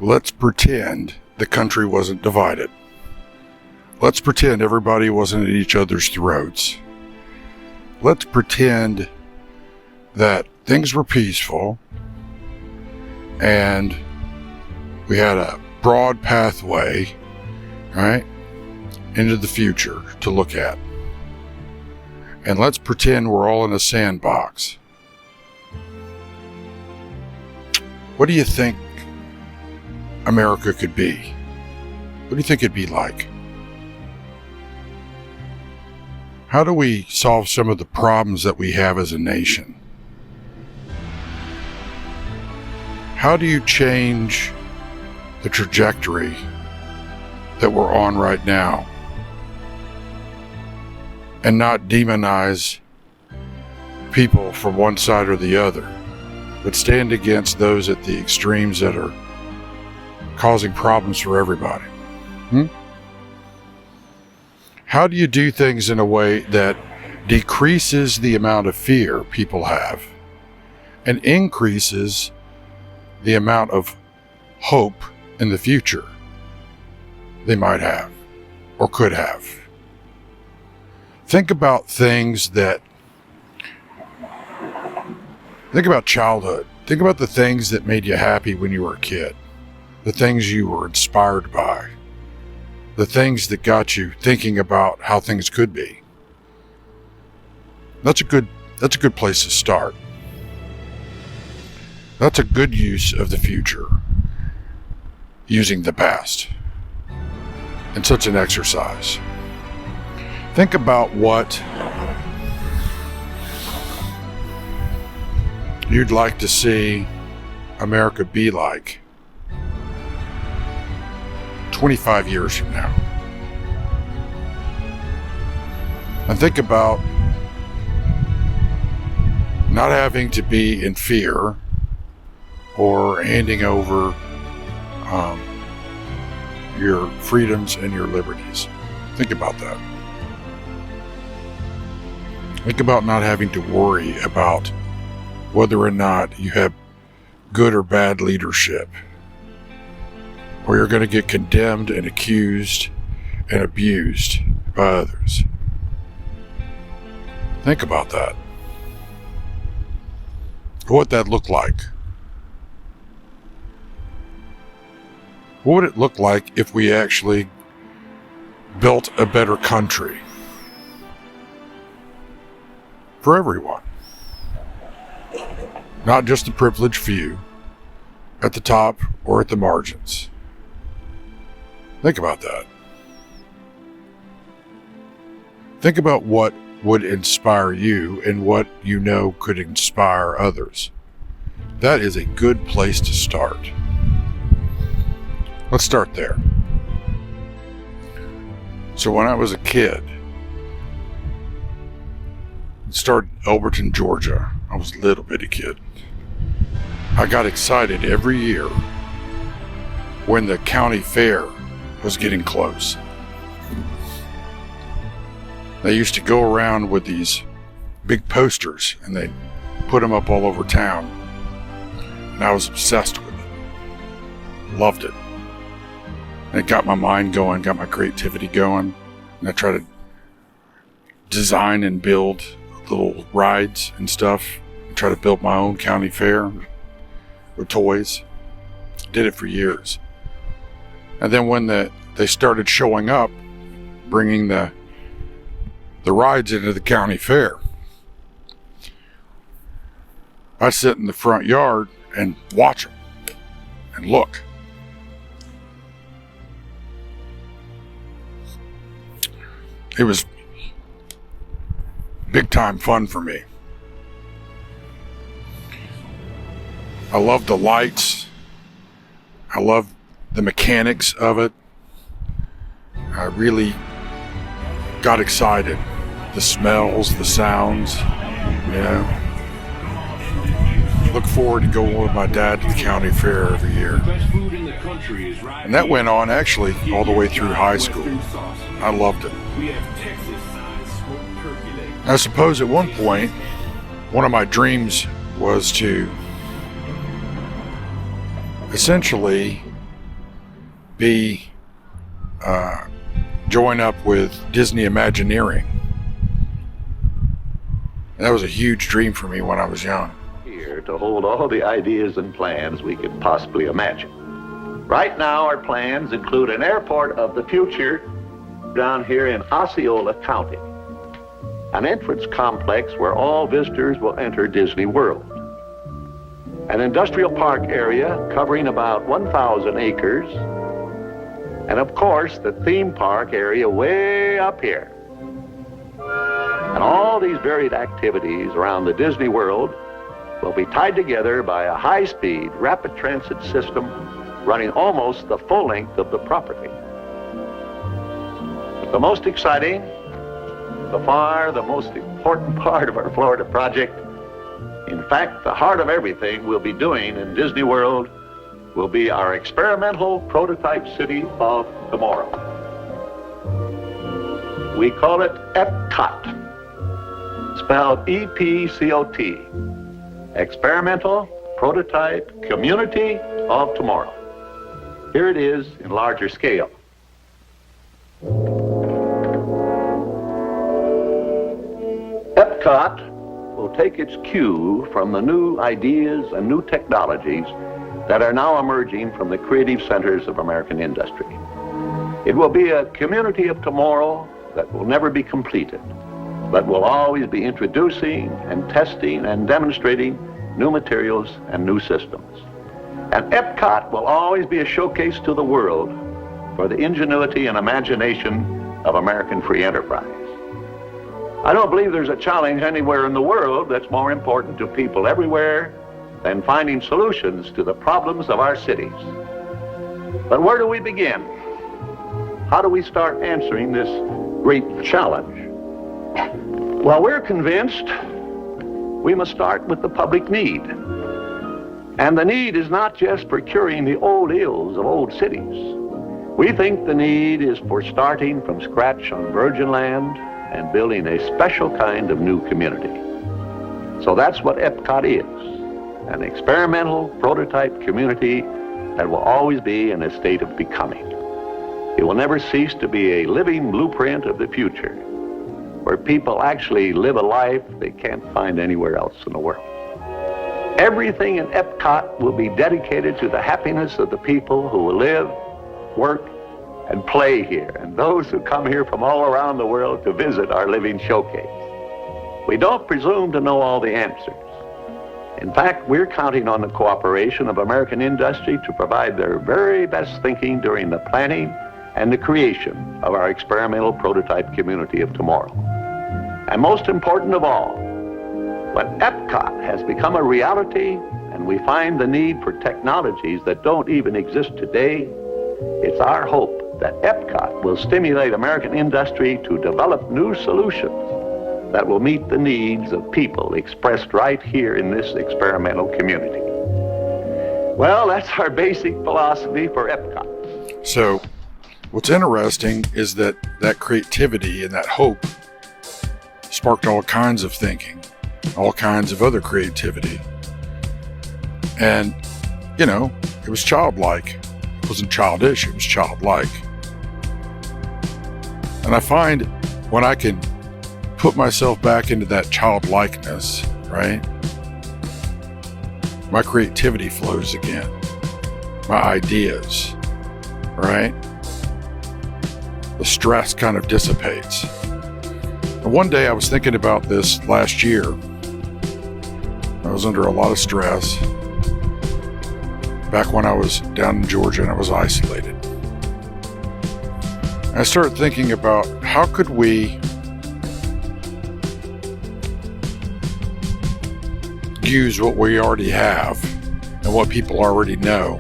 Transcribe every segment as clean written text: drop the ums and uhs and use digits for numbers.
let's pretend the country wasn't divided. Let's pretend everybody wasn't at each other's throats. Let's pretend that things were peaceful and we had a broad pathway, right, into the future to look at. And let's pretend we're all in a sandbox. What do you think America could be? What do you think it'd be like? How do we solve some of the problems that we have as a nation? How do you change the trajectory that we're on right now and not demonize people from one side or the other, but stand against those at the extremes that are causing problems for everybody? How do you do things in a way that decreases the amount of fear people have and increases the amount of hope in the future they might have or could have? Think about childhood. Think about the things that made you happy when you were a kid, the things you were inspired by, the things that got you thinking about how things could be. That's a good place to start. That's a good use of the future, using the past in such an exercise. Think about what you'd like to see America be like 25 years from now. And think about not having to be in fear or handing over your freedoms and your liberties. Think about that. Think about not having to worry about whether or not you have good or bad leadership, or you're going to get condemned and accused and abused by others. Think about that. What would that look like? What would it look like if we actually built a better country for everyone? Not just the privileged few at the top or at the margins. Think about that. Think about what would inspire you and what you know could inspire others. That is a good place to start. Let's start there. So when I was a kid, I started in Elberton, Georgia. I was a little bitty kid. I got excited every year when the county fair was getting close. They used to go around with these big posters and they put them up all over town. And I was obsessed with it. Loved it. And it got my mind going, got my creativity going. And I tried to design and build little rides and stuff. And try to build my own county fair with toys. Did it for years. And then when they started showing up, bringing the rides into the county fair, I sit in the front yard and watch them and look. It was big time fun for me. I loved the lights. I loved the mechanics of it. I really got excited. The smells, the sounds, you know. Look forward to going with my dad to the county fair every year. And that went on actually all the way through high school. I loved it. I suppose at one point, one of my dreams was to essentially B, join up with Disney Imagineering. That was a huge dream for me when I was young. Here to hold all the ideas and plans we could possibly imagine. Right now, our plans include an airport of the future down here in Osceola County, an entrance complex where all visitors will enter Disney World, an industrial park area covering about 1,000 acres, and of course, the theme park area way up here. And all these varied activities around the Disney World will be tied together by a high-speed, rapid transit system running almost the full length of the property. But the most exciting, by far the most important part of our Florida project, in fact, the heart of everything we'll be doing in Disney World, will be our experimental prototype city of tomorrow. We call it EPCOT, spelled E-P-C-O-T, Experimental Prototype Community of Tomorrow. Here it is in larger scale. EPCOT will take its cue from the new ideas and new technologies that are now emerging from the creative centers of American industry. It will be a community of tomorrow that will never be completed, but will always be introducing and testing and demonstrating new materials and new systems. And EPCOT will always be a showcase to the world for the ingenuity and imagination of American free enterprise. I don't believe there's a challenge anywhere in the world that's more important to people everywhere than finding solutions to the problems of our cities. But where do we begin? How do we start answering this great challenge? Well, we're convinced we must start with the public need. And the need is not just for curing the old ills of old cities. We think the need is for starting from scratch on virgin land and building a special kind of new community. So that's what EPCOT is, an experimental prototype community that will always be in a state of becoming. It will never cease to be a living blueprint of the future, where people actually live a life they can't find anywhere else in the world. Everything in EPCOT will be dedicated to the happiness of the people who will live, work, and play here, and those who come here from all around the world to visit our living showcase. We don't presume to know all the answers. In fact, we're counting on the cooperation of American industry to provide their very best thinking during the planning and the creation of our experimental prototype community of tomorrow. And most important of all, when EPCOT has become a reality and we find the need for technologies that don't even exist today, it's our hope that EPCOT will stimulate American industry to develop new solutions that will meet the needs of people expressed right here in this experimental community. Well, that's our basic philosophy for EPCOT. So, what's interesting is that creativity and that hope sparked all kinds of thinking, all kinds of other creativity. And, it was childlike. It wasn't childish, it was childlike. And I find when I can put myself back into that childlikeness, right? My creativity flows again. My ideas, right? The stress kind of dissipates. And one day I was thinking about this last year. I was under a lot of stress back when I was down in Georgia and I was isolated. And I started thinking about how could we use what we already have and what people already know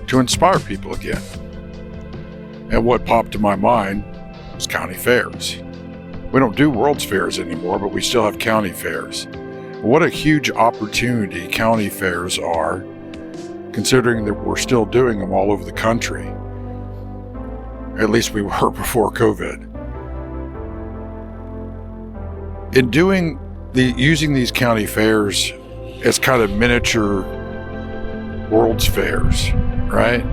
to inspire people again. And what popped to my mind was county fairs. We don't do World's Fairs anymore, but we still have county fairs. What a huge opportunity county fairs are, considering that we're still doing them all over the country. At least we were before COVID. In using these county fairs as kind of miniature World's Fairs, right?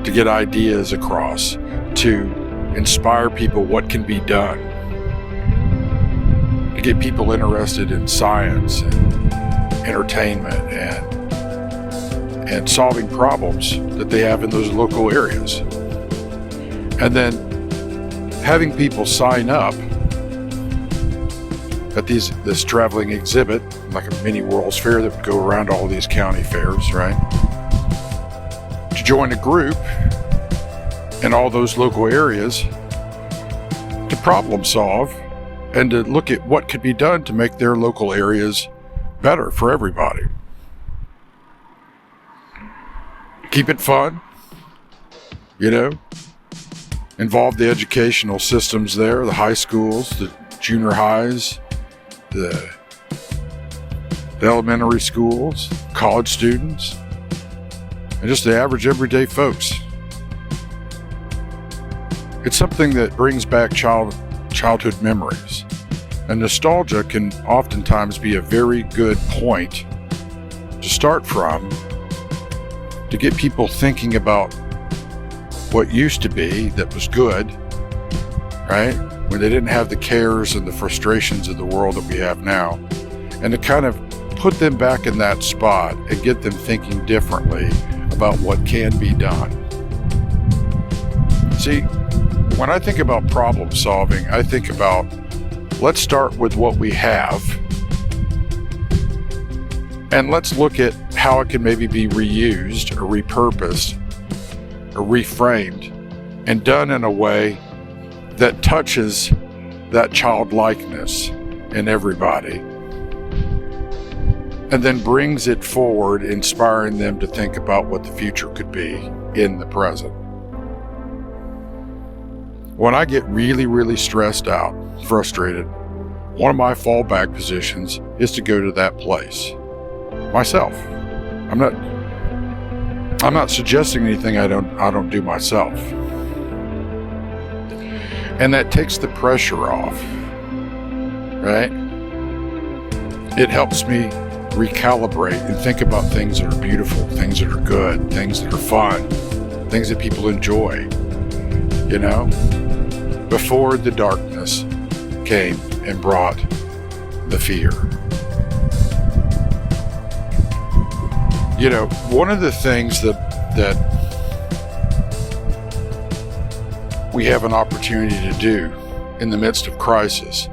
to get ideas across, to inspire people what can be done, to get people interested in science and entertainment and solving problems that they have in those local areas. And then having people sign up at this traveling exhibit, like a mini World's Fair that would go around all these county fairs, right? To join a group in all those local areas to problem solve and to look at what could be done to make their local areas better for everybody. Keep it fun, involve the educational systems there, the high schools, the junior highs, the elementary schools, college students, and just the average everyday folks. It's something that brings back childhood memories. And nostalgia can oftentimes be a very good point to start from to get people thinking about what used to be that was good, right? When they didn't have the cares and the frustrations of the world that we have now. And to kind of put them back in that spot and get them thinking differently about what can be done. See, when I think about problem solving, I think about let's start with what we have and let's look at how it can maybe be reused or repurposed or reframed and done in a way that touches that childlikeness in everybody and then brings it forward, inspiring them to think about what the future could be in the present. When I get really, really stressed out, frustrated, one of my fallback positions is to go to that place myself. I'm not suggesting anything I don't do myself. And that takes the pressure off, right? It helps me recalibrate and think about things that are beautiful, things that are good, things that are fun, things that people enjoy, before the darkness came and brought the fear. One of the things that we have an opportunity to do in the midst of crisis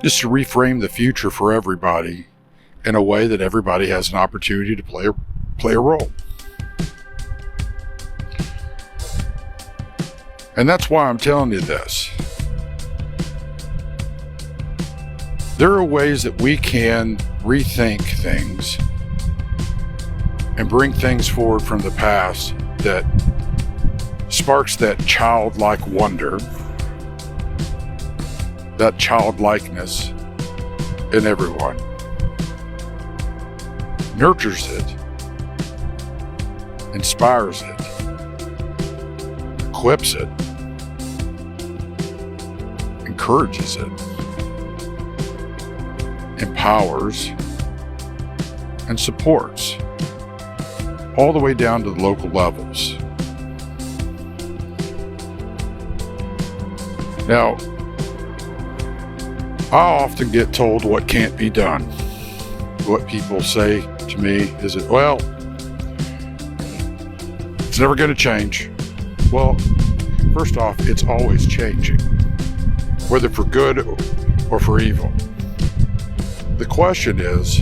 is to reframe the future for everybody in a way that everybody has an opportunity to play a role. And that's why I'm telling you this. There are ways that we can rethink things and bring things forward from the past that sparks that childlike wonder, that childlikeness in everyone, nurtures it, inspires it, equips it, encourages it, empowers, and supports, all the way down to the local levels. Now, I often get told what can't be done. What people say to me is that, well, it's never going to change. Well, first off, it's always changing, whether for good or for evil. The question is,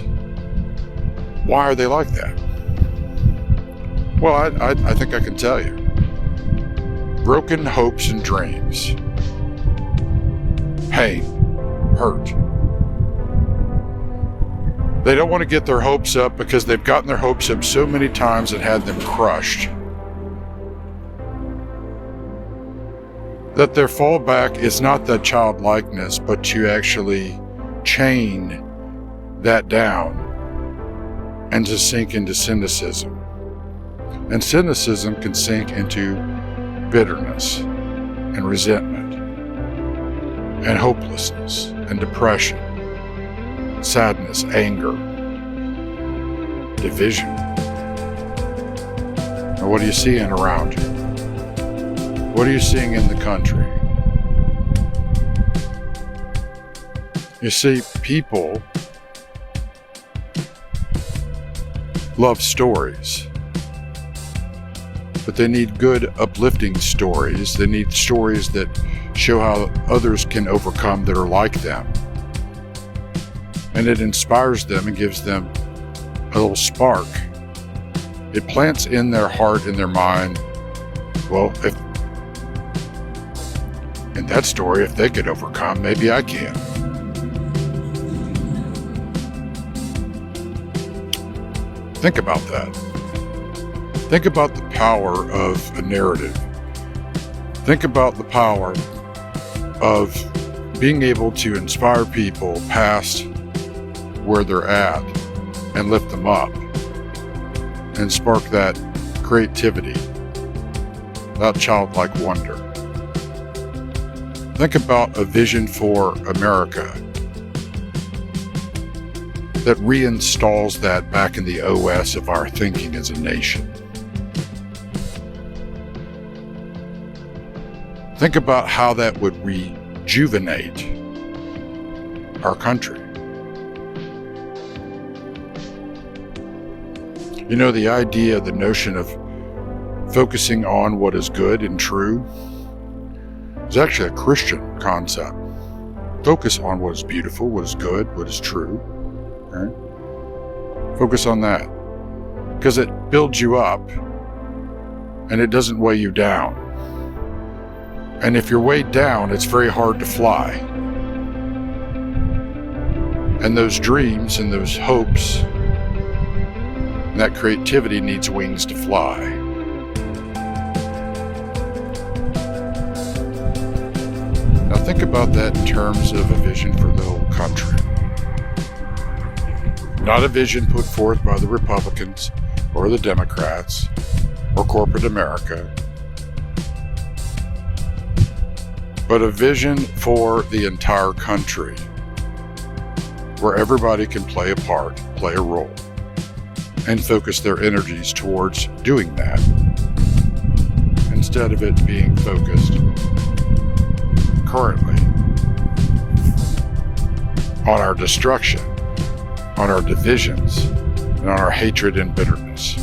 why are they like that? Well, I think I can tell you. Broken hopes and dreams. Pain. Hurt. They don't want to get their hopes up because they've gotten their hopes up so many times and had them crushed, that their fallback is not that childlikeness, but to actually chain that down and to sink into cynicism. And cynicism can sink into bitterness and resentment and hopelessness and depression, sadness, anger, division. Now, what are you seeing around you? What are you seeing in the country? You see, people love stories, but they need good, uplifting stories. They need stories that show how others can overcome that are like them. And it inspires them and gives them a little spark. It plants in their heart and their mind, well, if in that story, if they could overcome, maybe I can. Think about that. Think about the power of a narrative. Think about the power of being able to inspire people past where they're at and lift them up and spark that creativity, that childlike wonder. Think about a vision for America that reinstalls that back in the OS of our thinking as a nation. Think about how that would rejuvenate our country. You know, the idea, the notion of focusing on what is good and true is actually a Christian concept. Focus on what is beautiful, what is good, what is true. Right? Focus on that, because it builds you up and it doesn't weigh you down. And if you're weighed down, it's very hard to fly. And those dreams and those hopes and that creativity needs wings to fly. Now think about that in terms of a vision for the whole country. Not a vision put forth by the Republicans or the Democrats or corporate America, but a vision for the entire country where everybody can play a part, play a role, and focus their energies towards doing that instead of it being focused currently on our destruction, on our divisions, and on our hatred and bitterness.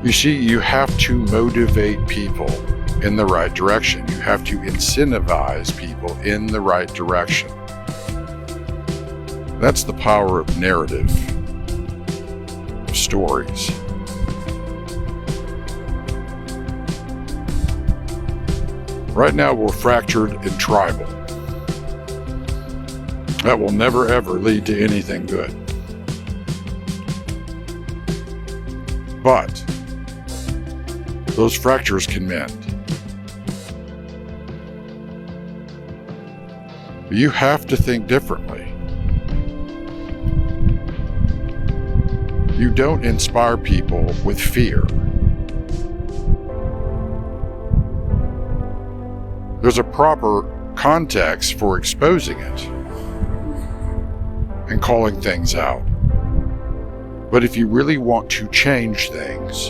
You see, you have to motivate people in the right direction. You have to incentivize people in the right direction. That's the power of narrative, of stories. Right now, we're fractured and tribal. That will never ever lead to anything good. But those fractures can mend. You have to think differently. You don't inspire people with fear. There's a proper context for exposing it and calling things out. But if you really want to change things,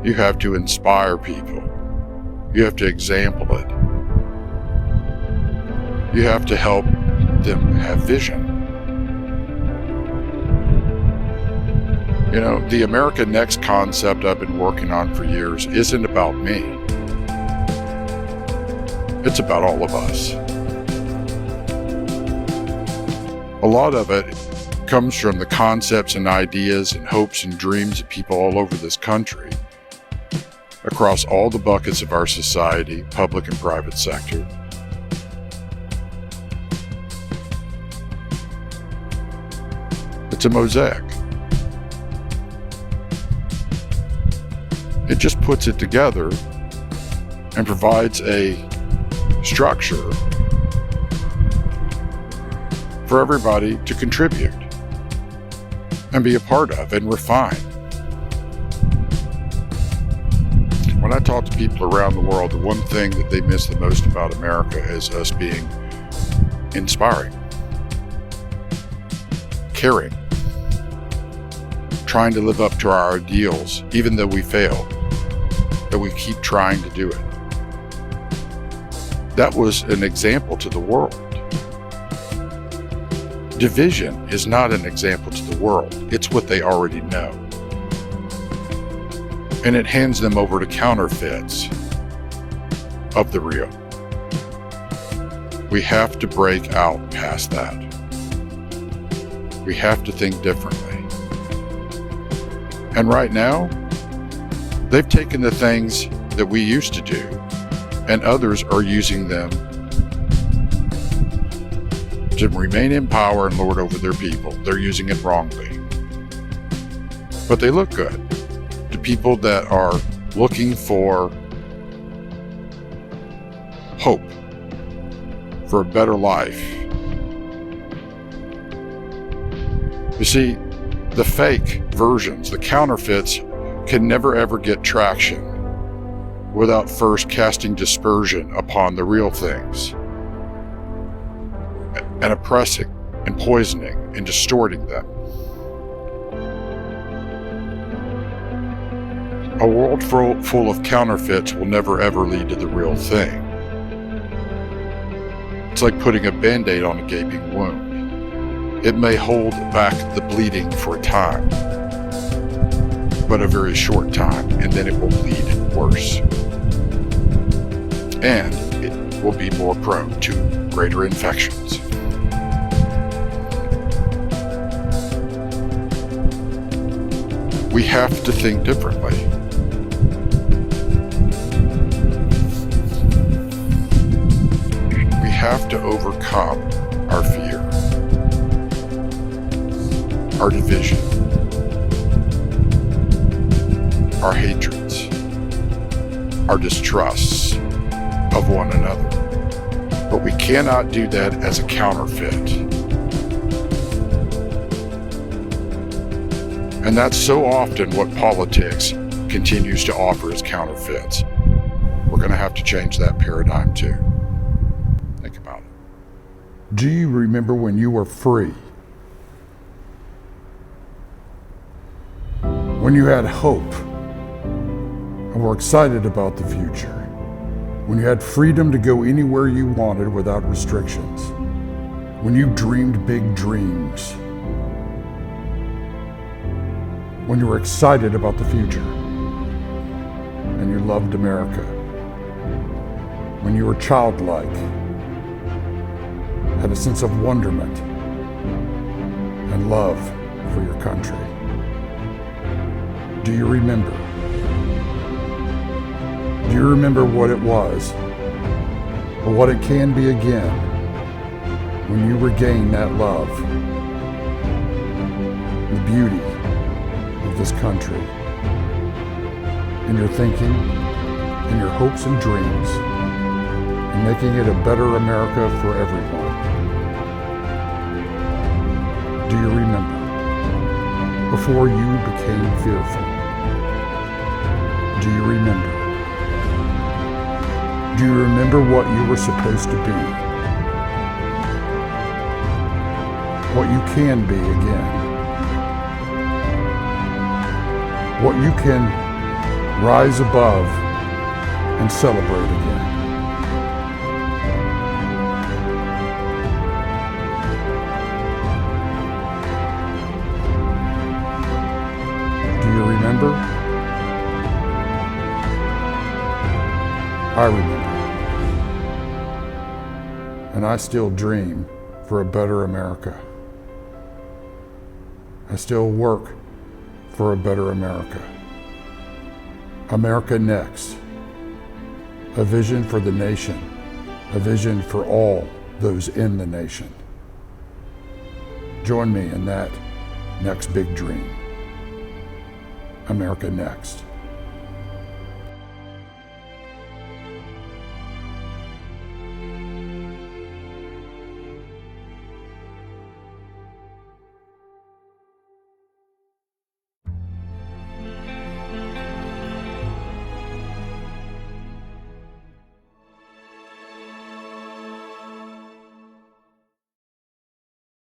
you have to inspire people. You have to example it. You have to help them have vision. You know, the America Next concept I've been working on for years isn't about me. It's about all of us. A lot of it comes from the concepts and ideas and hopes and dreams of people all over this country, across all the buckets of our society, public and private sector. It's a mosaic. It just puts it together and provides a structure for everybody to contribute and be a part of and refine. When I talk to people around the world, the one thing that they miss the most about America is us being inspiring, caring, trying to live up to our ideals, even though we fail, that we keep trying to do it. That was an example to the world. Division is not an example to the world. It's what they already know. And it hands them over to counterfeits of the real. We have to break out past that. We have to think differently. And right now, they've taken the things that we used to do, and others are using them to remain in power and lord over their people. They're using it wrongly. But they look good to people that are looking for hope, for a better life. You see, the fake versions, the counterfeits, can never ever get traction without first casting dispersion upon the real things and oppressing and poisoning and distorting them. A world full of counterfeits will never ever lead to the real thing. It's like putting a Band-Aid on a gaping wound. It may hold back the bleeding for a time, but a very short time, and then it will bleed worse. And it will be more prone to greater infections. We have to think differently. We have to overcome our fear, our division, our hatreds, our distrusts of one another. But we cannot do that as a counterfeit. And that's so often what politics continues to offer as counterfeits. We're going to have to change that paradigm too. Think about it. Do you remember when you were free? When you had hope and were excited about the future? When you had freedom to go anywhere you wanted without restrictions? When you dreamed big dreams? When you were excited about the future and you loved America? When you were childlike, had a sense of wonderment and love for your country? Do you remember? Do you remember what it was, or what it can be again, when you regain that love, the beauty of this country, in your thinking, in your hopes and dreams, and making it a better America for everyone? Do you remember? Before you became fearful? Do you remember? Do you remember what you were supposed to be? What you can be again? What you can rise above and celebrate again? Do you remember? I remember. And I still dream for a better America. I still work for a better America. America Next. A vision for the nation. A vision for all those in the nation. Join me in that next big dream. America Next.